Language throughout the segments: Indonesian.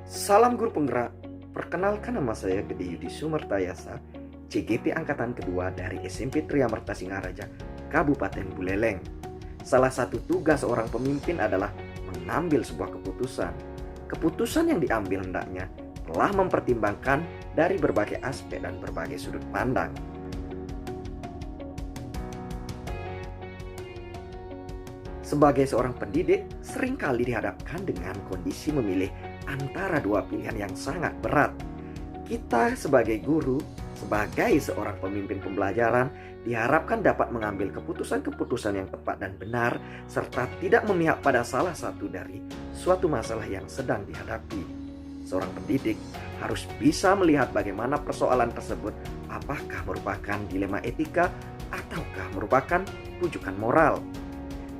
Salam guru penggerak. Perkenalkan, nama saya Gede Yudi Sumertayasa, CGP Angkatan Kedua dari SMP Triamerta Singaraja, Kabupaten Buleleng. Salah satu tugas seorang pemimpin adalah mengambil sebuah keputusan. Keputusan yang diambil hendaknya telah mempertimbangkan dari berbagai aspek dan berbagai sudut pandang. Sebagai seorang pendidik, seringkali dihadapkan dengan kondisi memilih antara dua pilihan yang sangat berat. Kita sebagai guru, sebagai seorang pemimpin pembelajaran, diharapkan dapat mengambil keputusan-keputusan yang tepat dan benar, serta tidak memihak pada salah satu dari suatu masalah yang sedang dihadapi. Seorang pendidik harus bisa melihat bagaimana persoalan tersebut, apakah merupakan dilema etika ataukah merupakan rujukan moral.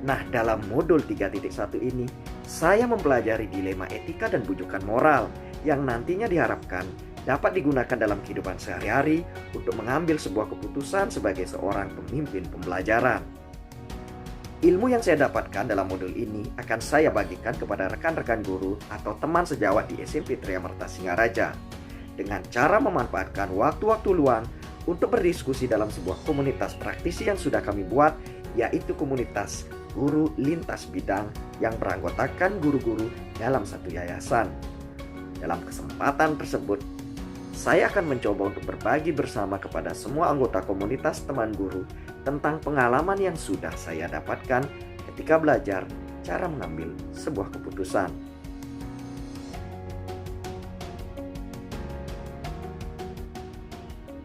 Nah, dalam modul 3.1 ini, saya mempelajari dilema etika dan bujukan moral yang nantinya diharapkan dapat digunakan dalam kehidupan sehari-hari untuk mengambil sebuah keputusan sebagai seorang pemimpin pembelajaran. Ilmu yang saya dapatkan dalam modul ini akan saya bagikan kepada rekan-rekan guru atau teman sejawat di SMP Triamerta Singaraja dengan cara memanfaatkan waktu-waktu luang untuk berdiskusi dalam sebuah komunitas praktisi yang sudah kami buat, yaitu komunitas guru lintas bidang yang beranggotakan guru-guru dalam satu yayasan. Dalam kesempatan tersebut, saya akan mencoba untuk berbagi bersama kepada semua anggota komunitas teman guru tentang pengalaman yang sudah saya dapatkan ketika belajar cara mengambil sebuah keputusan.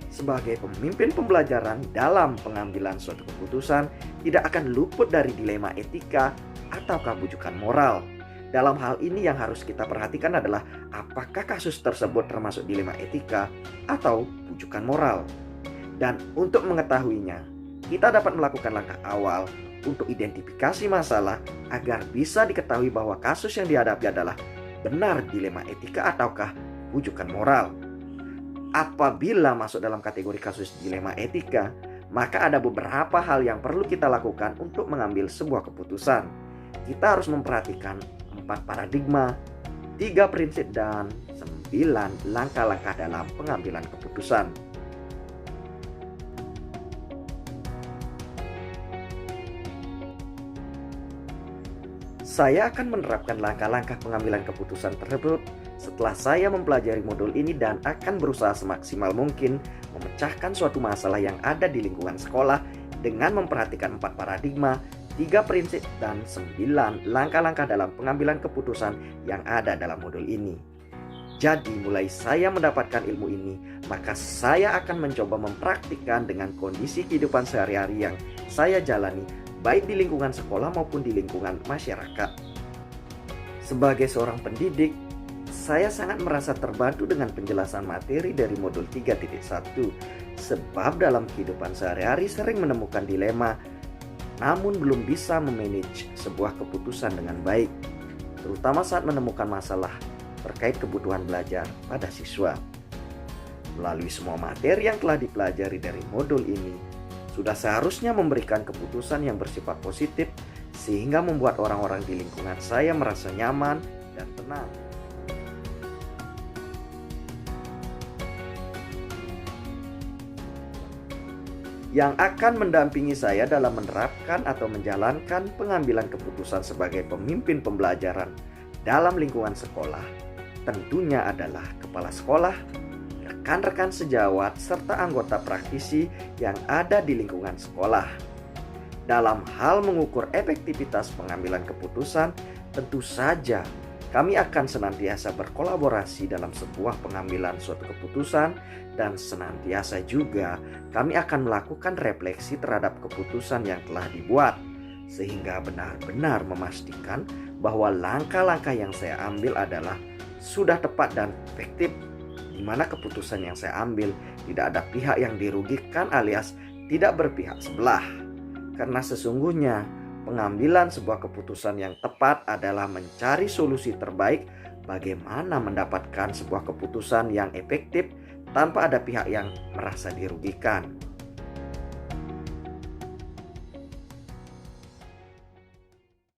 Sebagai pemimpin pembelajaran dalam pengambilan suatu keputusan tidak akan luput dari dilema etika atau kebujukan moral. Dalam hal ini yang harus kita perhatikan adalah apakah kasus tersebut termasuk dilema etika atau bujukan moral. Dan untuk mengetahuinya, kita dapat melakukan langkah awal untuk identifikasi masalah agar bisa diketahui bahwa kasus yang dihadapi adalah benar dilema etika ataukah bujukan moral. Apabila masuk dalam kategori kasus dilema etika, maka ada beberapa hal yang perlu kita lakukan untuk mengambil sebuah keputusan. Kita harus memperhatikan 4 paradigma, 3 prinsip, dan 9 langkah-langkah dalam pengambilan keputusan. Saya akan menerapkan langkah-langkah pengambilan keputusan tersebut setelah saya mempelajari modul ini dan akan berusaha semaksimal mungkin memecahkan suatu masalah yang ada di lingkungan sekolah dengan memperhatikan 4 paradigma, 3 prinsip, dan 9 langkah-langkah dalam pengambilan keputusan yang ada dalam modul ini. Jadi mulai saya mendapatkan ilmu ini, maka saya akan mencoba mempraktikkan dengan kondisi kehidupan sehari-hari yang saya jalani, baik di lingkungan sekolah maupun di lingkungan masyarakat. Sebagai seorang pendidik, saya sangat merasa terbantu dengan penjelasan materi dari modul 3.1, sebab dalam kehidupan sehari-hari sering menemukan dilema, namun belum bisa memanage sebuah keputusan dengan baik, terutama saat menemukan masalah terkait kebutuhan belajar pada siswa. Melalui semua materi yang telah dipelajari dari modul ini, sudah seharusnya memberikan keputusan yang bersifat positif sehingga membuat orang-orang di lingkungan saya merasa nyaman dan tenang. Yang akan mendampingi saya dalam menerapkan atau menjalankan pengambilan keputusan sebagai pemimpin pembelajaran dalam lingkungan sekolah tentunya adalah kepala sekolah, rekan-rekan sejawat, serta anggota praktisi yang ada di lingkungan sekolah. Dalam hal mengukur efektivitas pengambilan keputusan, tentu saja kami akan senantiasa berkolaborasi dalam sebuah pengambilan suatu keputusan dan senantiasa juga kami akan melakukan refleksi terhadap keputusan yang telah dibuat sehingga benar-benar memastikan bahwa langkah-langkah yang saya ambil adalah sudah tepat dan efektif, di mana keputusan yang saya ambil tidak ada pihak yang dirugikan alias tidak berpihak sebelah. Karena sesungguhnya pengambilan sebuah keputusan yang tepat adalah mencari solusi terbaik bagaimana mendapatkan sebuah keputusan yang efektif tanpa ada pihak yang merasa dirugikan.